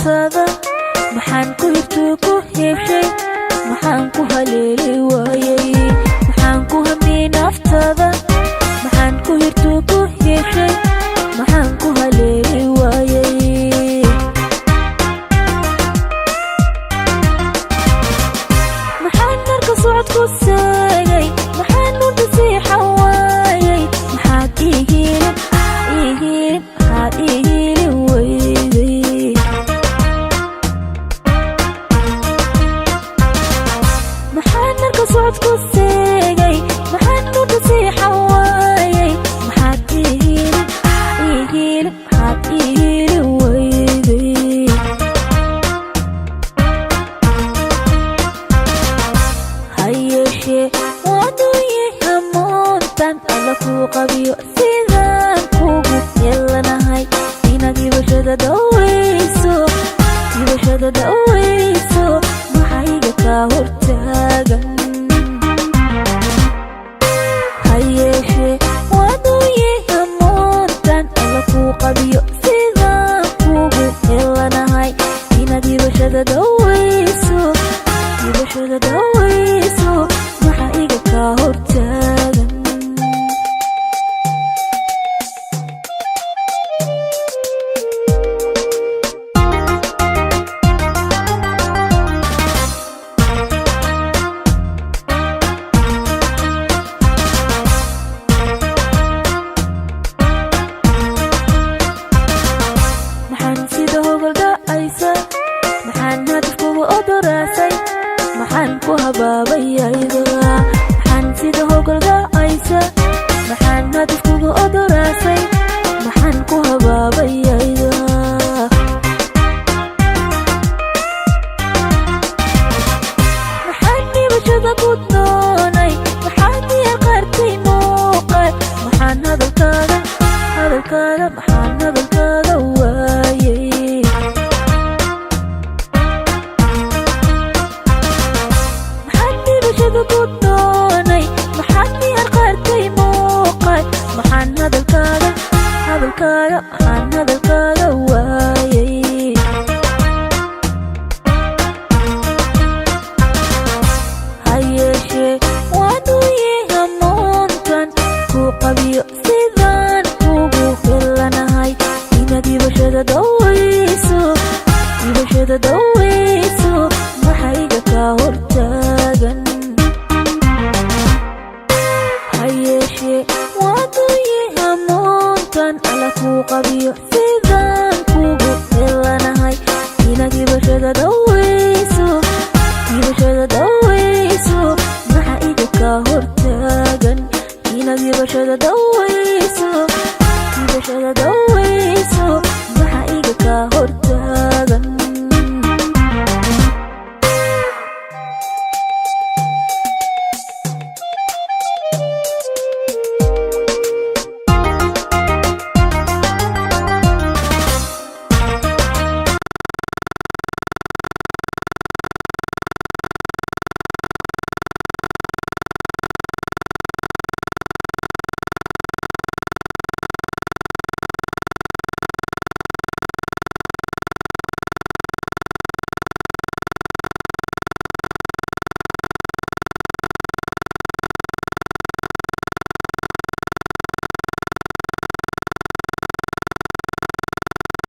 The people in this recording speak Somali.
naftada maxaan ku hirtuu ku heeshay maxaan ku haleeli waayay maxaan ku hamiyey naftada maxaan ku hirtuu ku heeshay maxaan ku haleeli waayay maxaan marka socod ku seegay maxaan u dhasiixa waayay maxaad ii hiilin maxaad ii hiilin weyday maxaan marka socod ku seegay maxaan u dhasiixa waayay maxaad ii hiilin maxaad ii hiilin weyday hayeeshee waadooye hamoontan alla kuu qabiyo sidaan kugu yeelanahay inaad ibashada dhawayso maxayga kaa hortaagan hayeeshee waadooye hamoontan alla kuu qabiyo sidaan kugu yeelanahay inaad ibashada dhawayso maxayga kaa hortaagan maxaan sida hogol dhacaysa maxaan hadafkuga odoraasay maxaan ku habaabayayda maxaan sida hogol dhacaysa maxaan hadafkuga odoraasay maxaan ku habaabayayda maxaan dhibashada ku doonay maxaan diyaar qaartay muuqaal maxaan hadalkaaga maxaan hadalkaaga waayay maxaan dhibashada ku doonay maxaan diyaar qaartay muuqaal maxaan hadalkaaga maxaan hadalkaaga waayay hayeeshee waadooye hamoontan ku qabiyo sidaan kugu helanahay inaad ibashada dhawayso